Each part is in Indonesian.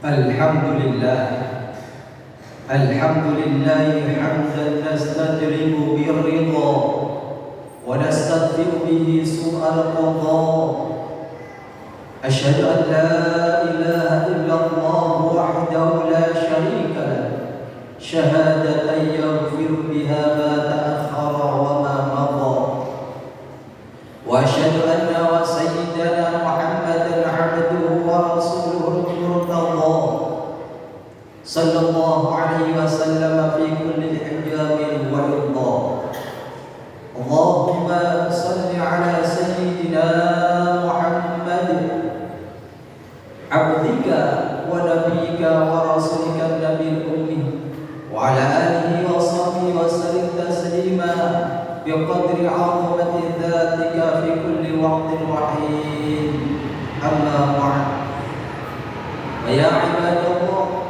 Alhamdulillah, Alhamdulillahi hamdan nastajribu birridha wa nastaghfiru bihi su'al qadha. Asyhadu an la ilaha illallah wahdahu la syarika lah, syahadatan yaghfiru biha ma ta'akhkhara wa ma madha. Wa asyhadu anna wa sayyidana Muhammadan 'abduhu wa rasuluhu al-murtada, sallallahu alaihi wasallam fi kulli hijabil wa ridha. Allahumma salli ala sayyidina Muhammad, abdika wa nabiyyika wa rasulika nabiyil ummi, wa ala alihi wa sahbihi wa sallim taslima biqadri 'azamati dzatika fi kulli waqtin wa hin. Amma ba'd. Ya ibadallah,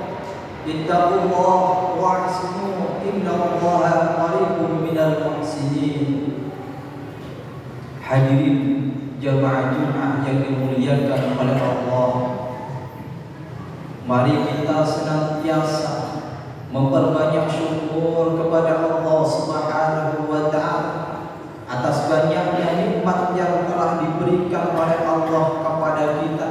ittaqullah wa'asmu innallaha qaribun minal muhsinin. Hadirin jamaah Jumat yang dimuliakan oleh Allah, mari kita senantiasa memperbanyak syukur kepada Allah Subhanahu wa ta'ala atas banyaknya nikmat yang telah diberikan oleh Allah kepada kita,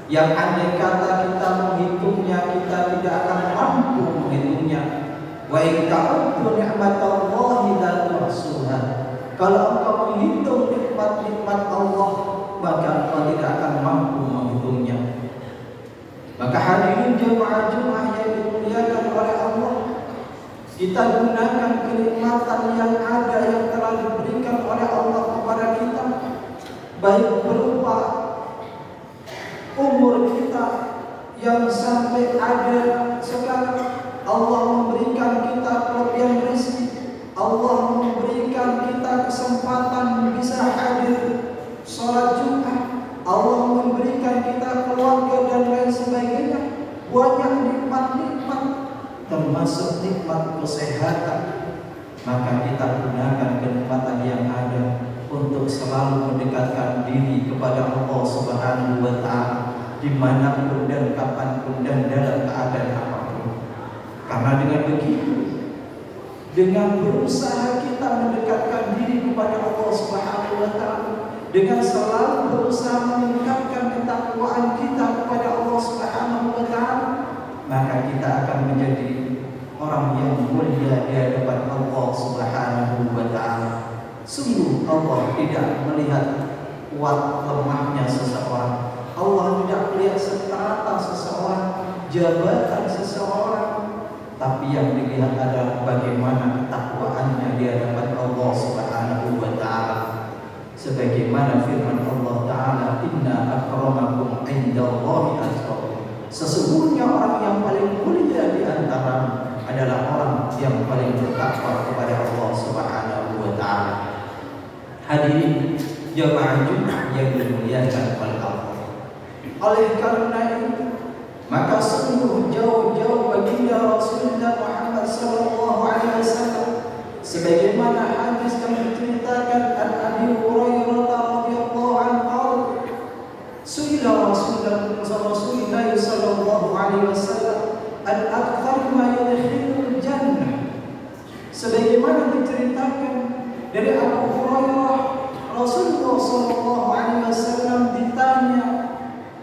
yang andai kata kita menghitungnya kita tidak akan mampu menghitungnya. Wa in ta'uddu ni'matallahi la tuhsuha. Kalau engkau menghitung nikmat-nikmat Allah, maka engkau tidak akan mampu menghitungnya. Maka hadirin jemaah Jumat yang dimuliakan oleh Allah, kita gunakan kenikmatan yang ada yang telah diberikan oleh Allah kepada kita, baik berupa umur kita yang sampai ada sekarang. Allah memberikan kita kelebihan rezeki, Allah memberikan kita kesempatan bisa hadir sholat Jumat, Allah memberikan kita keluarga dan lain sebagainya. Banyak nikmat-nikmat, termasuk nikmat kesehatan. Maka kita gunakan kenikmatan yang ada untuk selalu mendekatkan diri kepada Allah Subhanahu wa ta'ala, dimanapun dan kapanpun dan dalam keadaan apapun. Karena dengan begitu, dengan berusaha kita mendekatkan diri kepada Allah Subhanahu wa ta'ala, dengan selalu berusaha meningkatkan ketakwaan kita kepada Allah Subhanahu wa ta'ala, maka kita akan menjadi orang yang mulia di hadapan Allah Subhanahu wa ta'ala. Sungguh Allah tidak melihat kuat lemahnya seseorang, Allah tidak melihat strata seseorang, jabatan seseorang, tapi yang dilihat adalah bagaimana ketakwaannya di hadapan Allah Subhanahu wa ta'ala. Sebagaimana firman Allah Ta'ala, inna akramakum indallahi atqakum. Sesungguhnya orang yang paling mulia di antara adalah orang yang paling bertakwa kepada Allah Subhanahu wa ta'ala. Hadirin jemaah Jumat yang dimuliakan oleh Allah, oleh karena itu, maka sungguh jauh-jauh baginda Rasulullah Muhammad sallallahu alaihi wasallam, sebagaimana hadis yang diceritakan an Abi Hurairah radhiyallahu anhu, suila Rasulullah sallallahu alaihi wasallam an akthar ma yadkhulul jannah. Sebagaimana diceritakan dari Abu Hurairah, Rasulullah sallallahu alaihi wasallam ditanya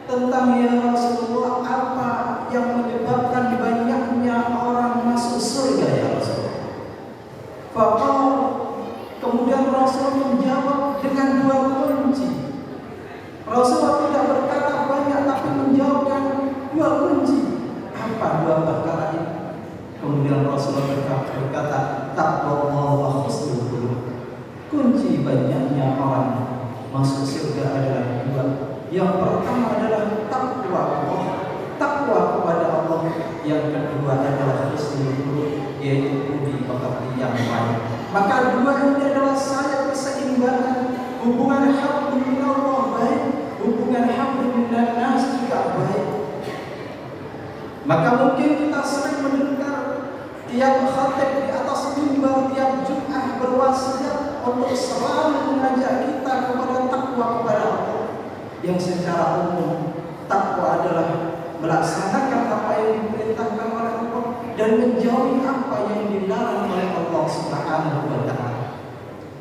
tentang, ya Rasulullah, apa yang menyebabkan banyaknya orang masuk surga ya Rasulullah? Faqala, kemudian Rasul menjawab dengan dua kunci. Rasulullah tidak berkata banyak, tapi menjawabkan dua kunci. Apa dua perkara ini? Kemudian Rasulullah berkata, taqwallah wa husnul khuluq. Kunci banyaknya orang masuk surga adalah dua. Yang pertama adalah takwa Allah, takwa kepada Allah. Yang kedua adalah husnul khuluq, yaitu budi pekerti yang baik. Maka dua ini adalah sayap keseimbangan. Hubungan hablum minallah baik, hubungan hablum minan nas juga baik. Maka mungkin kita sering mendengar tiap khatib di atas mimbar tiap Jumat berwasiat untuk selalu mengajak kita kepada takwa kepada Allah, yang secara umum takwa adalah melaksanakan dan menjauhi apa yang dilarang oleh Allah Subhanahu wa taala.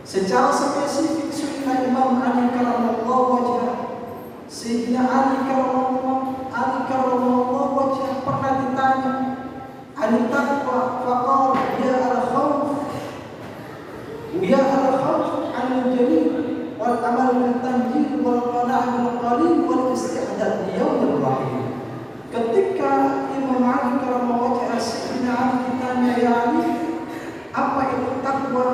Secara spesifik sunnah Imam Ali karramallahu wajhah, Sayyidina Ali karramallahu wajhah pernah ditanya, "Ani taqwa?" Faqala, "Ya al-khawf, ya al-khawf 'anil jalil wal amal bil tanjil wal qana'ah bil qalil wal isti'dad li yaumir rahim." Ketika Imam Ali karramallahu wajhah Sayyidina Ali ditanya, "Ya Ali, apa itu takwa?"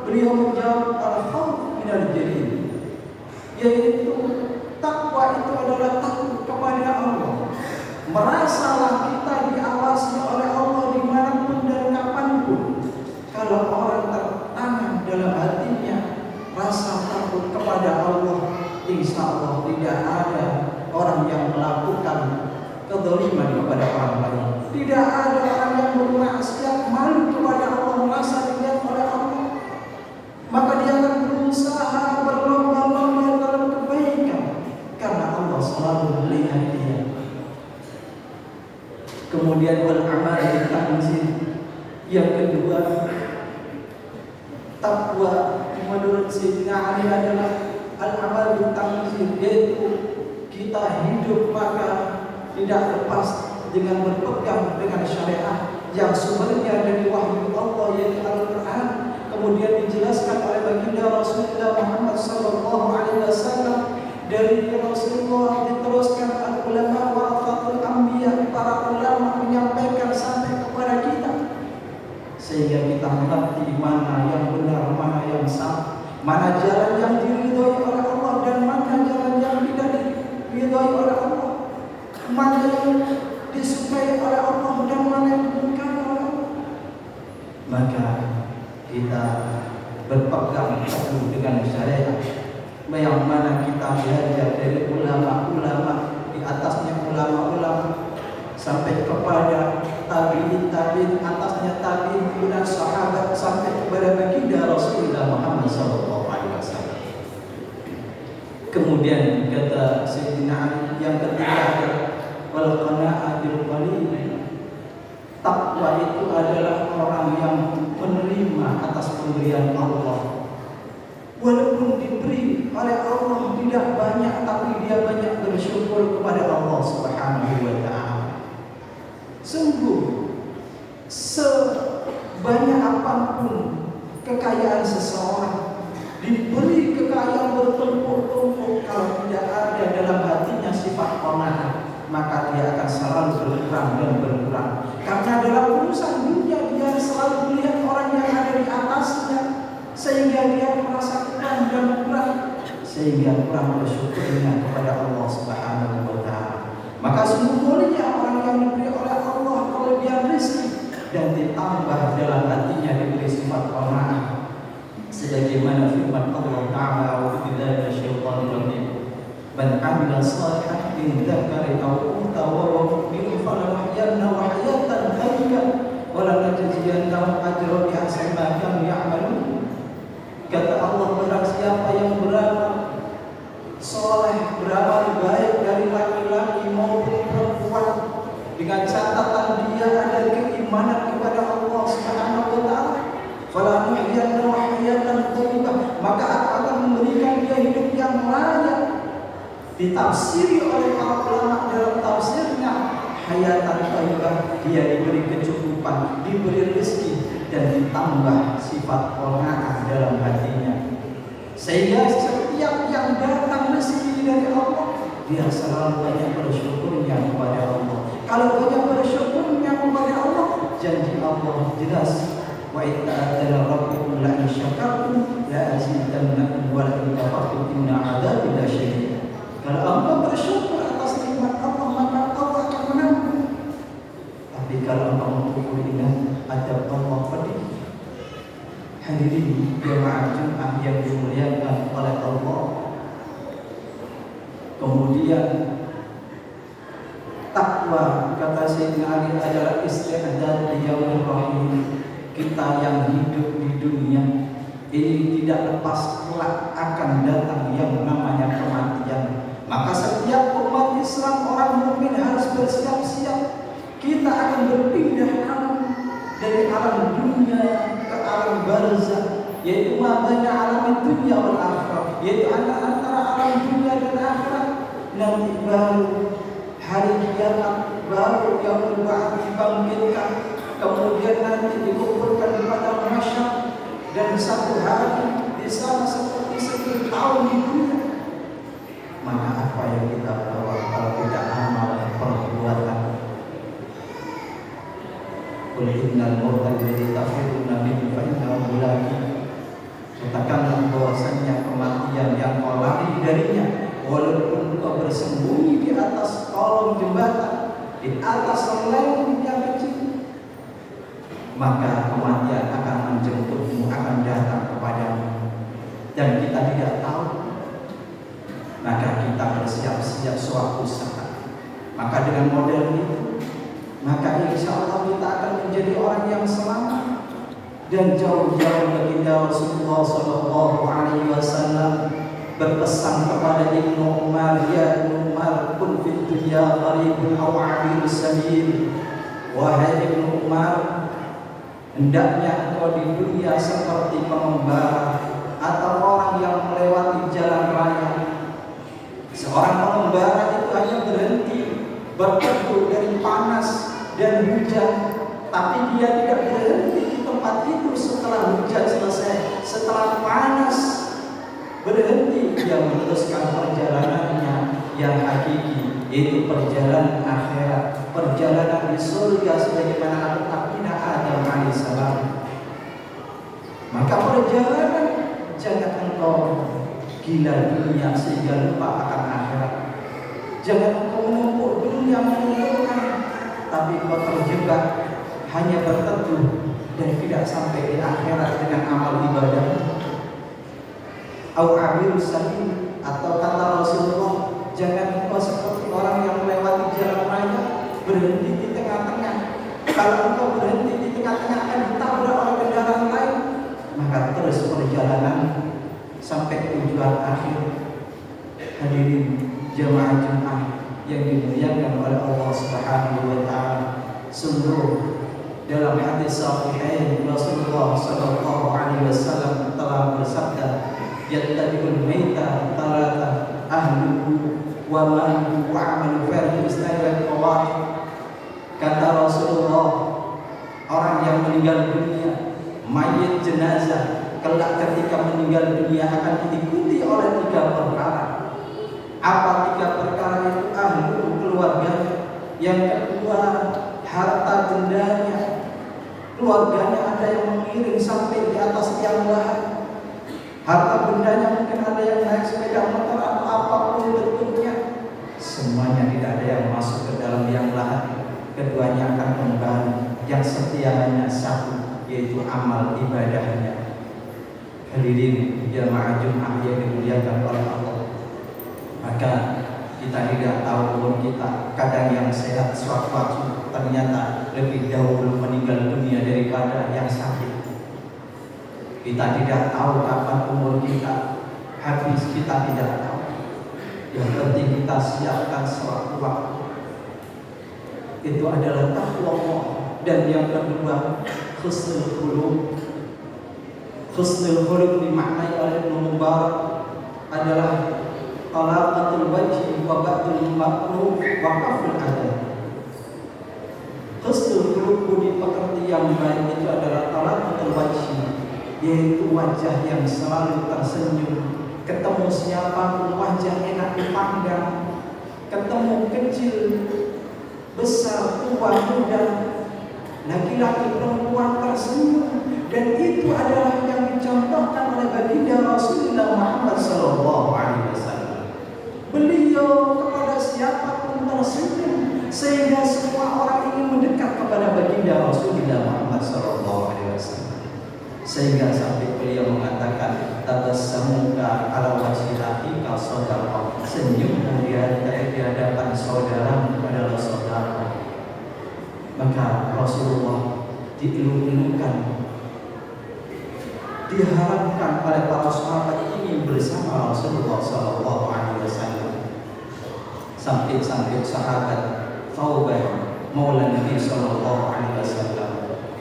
Beliau menjawab, "Al-khawf minal jalil." Yaitu takwa itu adalah takut kepada Allah. Merasalah kita diawasi oleh Allah dimanapun dan kapanpun. Kalau orang tertanam dalam hatinya rasa takut kepada Allah, insya Allah tidak ada orang yang melakukan kezaliman kepada orang lain. Tidak ada orang yang bermaksiat malu kepada Allah, merasa dilihat oleh Allah. Maka dia akan berusaha berlomba-lomba dalam kebaikan karena Allah selalu melihat dia. Kemudian wal amal bil tanzil. Yang kedua, takwa menurut Sayyidina Ali adalah al amal bil tanzil, yaitu kita hidup maka tidak lepas dengan berpegang dengan syariat yang sumbernya dari wahyu Allah yaitu Al-Qur'an. Kemudian dijelaskan oleh baginda Rasulullah Muhammad sallallahu alaihi wasallam, dari Rasulullah diteruskan al-ulama warasatul anbiya, para ulama menyampaikan sampai kepada kita sehingga kita mengerti mana yang benar, mana yang salah, mana jalan yang diridhoi oleh Allah dan mana jalan yang tidak diridhoi oleh Allah, mana yang disukai oleh Allah dan mana yang dimurkai oleh Allah. Maka kita berpegang teguh dengan syariat yang mana kita belajar dari ulama-ulama, di atasnya ulama-ulama sampai kepada tabi'in, atasnya tabi'in dan sahabat sampai kepada baginda Rasulullah Muhammad SAW. Kemudian kata Sayyidina Ali yang ketiga, wal qana'ah bil qalil. Takwa itu adalah orang yang menerima atas pemberian Allah. Walaupun diberi oleh Allah tidak banyak, tapi dia banyak bersyukur kepada Allah Subhanahu wa taala. Sungguh sebanyak apapun kekayaan seseorang, diberi kekayaan bertumpuk-tumpuk, kalau tidak ada dalam hatinya sifat qanaah, maka dia akan selalu berkurang dan berkurang. Karena dalam urusan dunia dia selalu melihat orang yang ada di atasnya, sehingga dia merasa kurang dan kurang, sehingga kurang bersyukurnya kepada Allah Subhanahu wa taala. Maka sungguh mulia orang yang diberi oleh Allah kelebihan rezeki dan ditambah dalam hatinya diberi sifat qanaah. Sebagaimana firman Allah Ta'ala, "A'udzubillahi minasyaitonir rajim. Man 'amila shalihan min dzakarin aw untha wa huwa mu'minun falanuhyiyannahu hayatan thayyibah wa lanajziyannahum ajrahum bi ahsani ma kanu ya'malun." Kata Allah, barang siapa yang beramal soleh, beramal baik dari laki-laki maupun perempuan, dengan catatan dia ada keimanan kepada Allah Subhanahu wa taala, falanuhyiyannahu hayatan thayyibah, maka akan memberikan dia hidup yang layak. Ditafsiri oleh para ulama dalam tafsirnya, hayatan thayyibah, dia diberi kecukupan, diberi rezeki dan ditambah sifat qanaah dalam hatinya, sehingga setiap yang datang rezeki dari Allah dia selalu banyak bersyukurnya kepada Allah. Kalau banyak bersyukurnya kepada Allah, janji Allah jelas, wa ta'ala rabbukum la in syakartum la azidannakum wa la in kafartum inna 'adzabi lasyadid. Kalau engkau bersyukur atas nikmat Allah, maka Allah akan menanggung. Tapi kalau engkau mengkufur, ingat adab Allah pedih. Hadirin jemaah Jumat yang dimuliakan oleh Allah. Kemudian takwa, kata Sayyidina Ali, adalah isti'dad li yaumir rahim. Kita yang hidup di dunia ini tidak lepas kelak akan datang yang namanya kematian. Maka setiap umat Islam, orang mukmin harus bersiap-siap. Kita akan berpindah alam dari alam dunia ke alam barzakh, yaitu mabana alam dunia wal akhirah, yaitu antara alam dunia dan akhirat. Nanti baru hari kiamat, baru yang ba'ats dibangkitkan, kemudian nanti dikumpulkan di padang mahsyar, dan satu hari di sana seperti 1000 tahun di dunia. Maka apa yang kita bawa kalau tidak amal perbuatan? Qul innal mauta alladzi tafirruna minhu fa innahu mulaqi. Katakanlah bahwasanya kematian yang kau lari darinya, walaupun kau bersembunyi di atas kolong jembatan, di atas lembah yang kecil, maka kematian akan menjemputmu, akan datang kepadamu, dan kita tidak tahu. Maka kita bersiap-siap suatu saat. Maka dengan model itu, maka insya Allah kita akan menjadi orang yang selamat. Dan jauh-jauh baginda Rasulullah SAW berpesan kepada Ibnu Umar, ya Ibnu Umar, kun fid dunya gharibun aw 'abir sabil. Wahai Ibnu Umar, hendaknya engkau di dunia seperti pengembara atau orang yang melewati jalan raya. Seorang pengembara itu hanya berhenti berteduh dari panas dan hujan, tapi dia tidak berhenti di tempat itu setelah hujan selesai, setelah panas berhenti, dia meneruskan perjalanannya yang hakiki, yaitu perjalanan akhirat, perjalanan di surga sebagaimana Nabi Adam alaihissalam. Maka perjalanan, jangan engkau gila dunia sehingga lupa akan akhirat. Jangan engkau menumpuk dunia mengumpulkan, tapi engkau terjebak hanya berteduh dan tidak sampai di akhirat dengan amal ibadah. Au abil sabil, atau kata Rasulullah, jangan engkau seperti orang yang melewati jalan raya berhenti di tengah-tengah. Kalau engkau berhenti di tengah-tengah akan ditabrak oleh kendaraan lain, maka terus perjalanan sampai tujuan akhir. Hadirin jemaah Jumat yang dimuliakan oleh Allah Subhanahu wa taala, sungguh dalam hadis sahih Rasulullah sallallahu alaihi wasallam telah bersabda, yattabi'ul maita talata ahluhu wa man wa amalu fardhu istaibat qawaid. Kata Rasulullah, orang yang meninggal dunia, mayit jenazah, kelak ketika meninggal dunia akan diikuti oleh 3 perkara. Apa 3 perkara itu? Ahlu, keluarganya. Yang kedua, harta bendanya. Keluarganya ada yang mengiring sampai di atas tiang lahat. Harta bendanya mungkin ada yang naik sepeda motor atau apapun bentuknya. Semuanya tidak ada yang masuk ke dalam tiang lahat. Keduanya akan kembali. Yang setia hanya satu, yaitu amal ibadahnya. Hadirin jamaah Jumat yang dimuliakan oleh Allah. Maka kita tidak tahu umur kita. Kadang yang sehat sewaktu-waktu ternyata lebih dahulu meninggal dunia daripada yang sakit. Kita tidak tahu kapan umur kita habis, kita tidak tahu. Yang penting kita siapkan sewaktu-waktu. Itu adalah takwa Allah. Dan yang kedua, husnul khuluq. Husnul khuluq dimaknai oleh Ibnu Mubarak adalah talaqatul wajhi wa ba'dul ma'ruf wa qaful adab. Husnul khuluq budi pekerti yang baik itu adalah talaqatul wajhi, yaitu wajah yang selalu tersenyum. Ketemu siapapun wajah enak dipandang. Ketemu kecil, besar, tua, muda, laki-laki, perempuan tersenyum. Dan itu adalah yang dicontohkan oleh baginda Rasulullah Muhammad SAW. Beliau kepada siapapun tersenyum, sehingga semua orang ingin mendekat kepada baginda Rasulullah Muhammad SAW. Sehingga sampai beliau mengatakan, tabassamuka ala wajhi akhika shadaqah. Senyummu di hadapan saudara adalah saudara. Maka Rasulullah diilu-ilukan, diharapkan oleh para sahabat ingin bersama Rasulullah SAW. Sampai sahabat Thawbah Maula Nabi SAW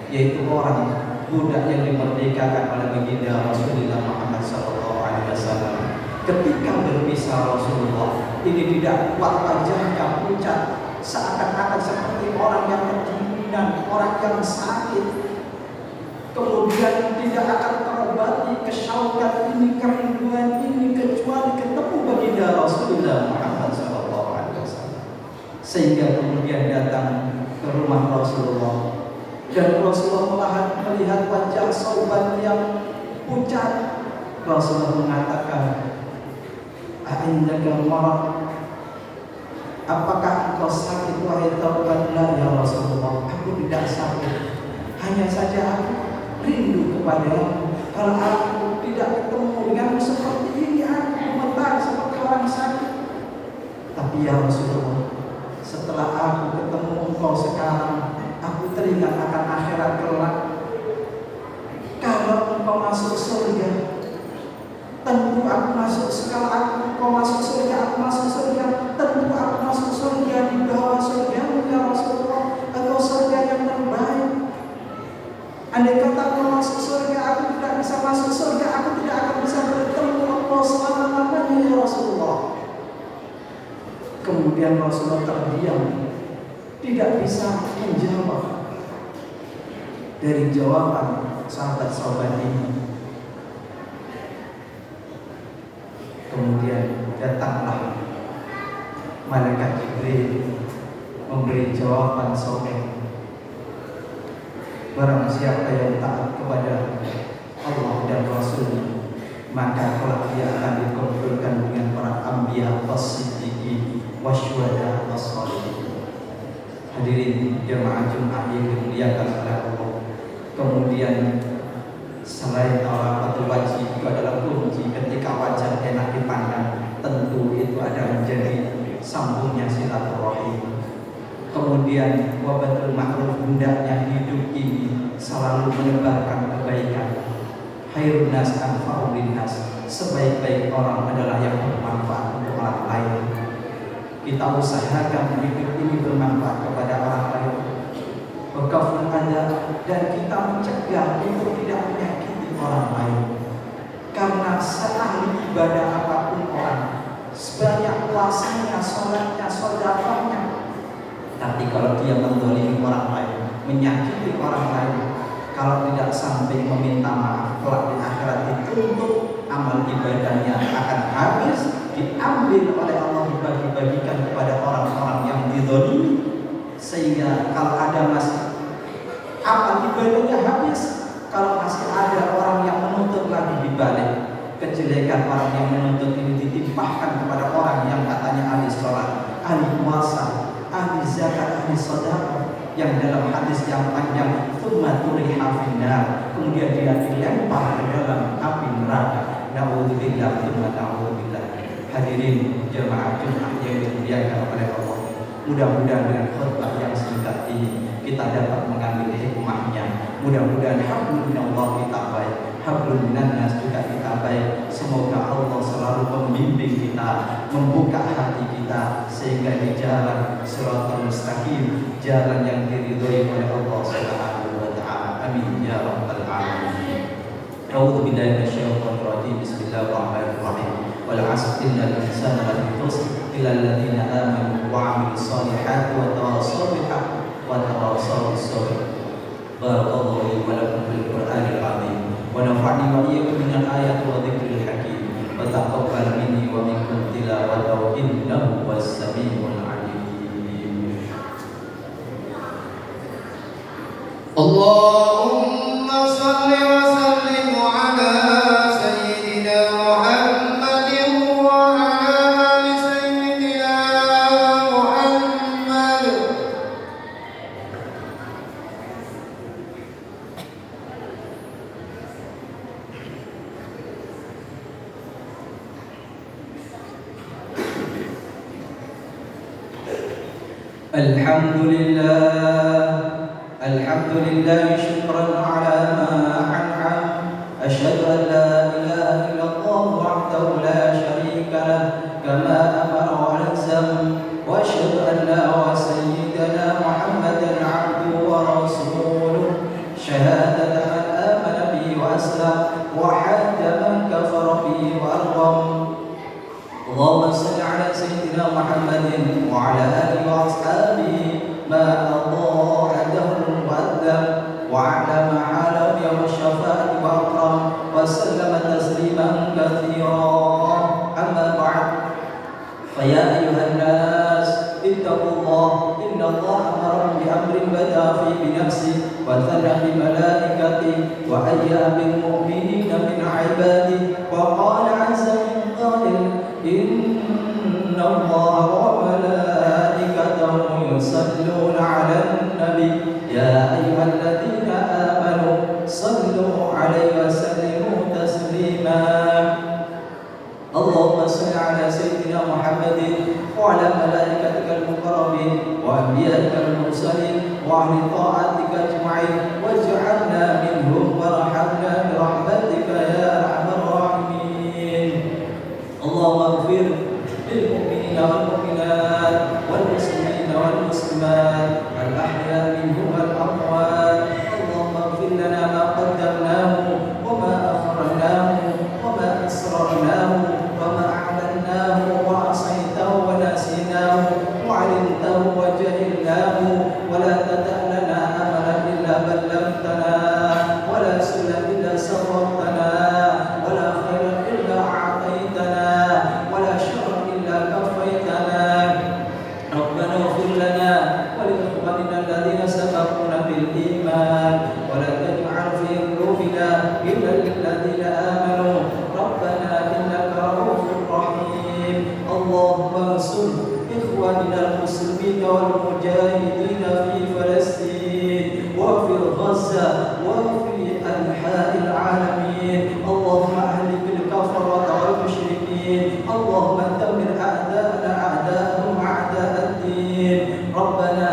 yaitu orang budak yang dimerdekakan oleh baginda Rasulullah Muhammad SAW. Ketika berpisah Rasulullah ini tidak kuat wajahnya pucat, seakan-akan seperti orang yang kedinginan, orang yang sakit. Kemudian tidak akan terobati kesyaukan ini, kerinduan ini kecuali ketemu baginda Rasulullah Muhammad SAW. Sehingga kemudian datang ke rumah Rasulullah. Dan Rasulullah melihat wajah Sauban yang pucat. Rasulullah mengatakan, "A'indaka marad? Apakah engkau sakit wahai Sauban?" "La ya Rasulullah, aku tidak sakit. Hanya saja aku rindu kepadamu. Kalau aku tidak ketemu denganmu seperti ini, aku gemetar seperti orang sakit. Tapi ya Rasulullah, setelah aku ketemu engkau sekarang, aku teringat akan akhirat kelak. Kalau engkau masuk surga, tentu aku masuk. Kalau engkau masuk surga, aku masuk surga. Tentu aku masuk surga di bawah surgamu ya Rasulullah, atau surga yang terbaik. Andai kata engkau masuk surga, aku tidak bisa masuk surga, aku tidak akan bisa bertemu Allah selama-lamanya ya Rasulullah." Kemudian Rasulullah terdiam, tidak bisa menjawab. Dari jawaban sahabat Sauban ini, kemudian datanglah malaikat Jibril memberi jawaban Sauban. Barang siapa yang taat kepada Allah dan Rasul, maka kelak dia akan dikumpulkan dengan para anbiya, was-siddiqin, wasyuhada, was-shalihin. Hadirin jemaah Jumat yang dimuliakan oleh Allah. Kemudian selain rafatul wajhi itu adalah kunci ketika wajah enak dipandang, tentu itu ada menjadi sambungnya silaturahim. Kemudian wabatul ma'ruf, hendaknya hidup ini selalu menebarkan kebaikan. Khairun nas anfa'u linnas, sebaik-baik orang adalah yang bermanfaat untuk orang lain. Kita usahakan hidup ini bermanfaat kepada orang lain. Berkaful ada, dan kita mencegah untuk tidak menyakiti orang lain. Karena seahli ibadah apapun orang, sebanyak puasanya, sholatnya, sedekahnya, tapi kalau dia menzalimi orang lain, menyakiti orang lain, kalau tidak sampai meminta maaf, kelak di akhirat dituntut amal ibadahnya akan habis, diambil oleh Allah, dibagi-bagikan kepada orang-orang yang dizalimi. Sehingga kalau ada masih amal ibadahnya habis, kalau masih ada orang yang menuntut lagi dibalik, kejelekan orang yang menuntut ini ditimpahkan kepada orang yang katanya ahli sholat, ahli puasa, ahli zakat, ahli sedekah, yang dalam hadis yang panjang tsumma turiha finnar, kemudian dia dilempar ke dalam api neraka. Nauzubillah tsumma nauzubillah. Hadirin jemaah Jumat yang dimuliakan oleh Allah, mudah-mudahan dengan khutbah yang singkat ini kita dapat mengambil hikmahnya. Mudah-mudahan hablum minallah kita baik, hablum minannas juga kita baik. Semoga Allah selalu membimbing kita, membuka hati kita, sehingga di jalan shiratal mustaqim, jalan yang diridhoi oleh Allah Subhanahu wa taala. Amin ya rabbal alamin. A'udzu billahi minasyaitonir rajim. Bismillahirrahmanirrahim. Wal 'asri innal insana lafi khusr illa alladziina aamanu wa 'amilus shalihaati wa tawassaw bil haqqi wa tawassaw bis sabr. Barakallahu li wa lakum fil Qur'anil 'azim wa nafa'ani wa iyyakum minal ayati wa dzikril hakim wa taqabbal minni wa minkum tilawatahu innahu was-sami'ul 'alim. Allahumma shalli wa sallim ala sayyidina Muhammadin wa ala ali sayyidina Muhammad. Alhamdulillah syukran ala ma an'am. Asyhadu an la ilaha illallah wahdahu la syarika lah kama amara wa alzam, wa asyhadu anna wa sayyidana Muhammadan 'abduhu wa rasuluh ما أضاء دهر وأذن وعلى ما حاله يوم الشفاعة وأكرم وسلم تسليما كثيرا. أما بعد فيا أيها الناس اتقوا الله إن الله أمركم بأمر بدأ فيه بنفسه وثنى بملائكته وهيأ بالمؤمنين من عباده وقال عز من قائل إن الله وملائكته يصلون على النبي يا أيها الذين آمنوا صلوا عليه وسلموا تسليما. اللهم صل على سيدنا محمد وعلى ملائكتك المقربين وأنبيائك المرسلين وأهل طاعتك أجمعين واجعلنا منهم وارحمنا برحمتك يا أرحم الراحمين. اللهم اغفر للمؤمنين والمؤمنات والمسلمين والمسلمات الأحياء منهم والأموات. اللهم اغفر لنا ما قدمناه وما أخرناه وما أسررناه وما أعلناه وعصيته ونسيناه وعلمته وجهلناه ولا تدع لنا أملا إلا بلغتنا ولا سلا إلا سررتنا ولا خيرا إلا أعطيتنا ولا شرا إلا كفيتنا. ربنا اغفر لنا ولإخواننا الذين سبقونا بالإيمان ولا تجعل في قلوبنا غلا للذين آمنوا ربنا إنك رؤوف رحيم. اللهم انصر إخواننا المسلمين والمجاهدين في فلسطين وفي غزة وفي أنحاء العالمين. اللهم أهلك الكفرة والمشركين. اللهم دمر أعداءنا أعداءهم أعداء الدين. ربنا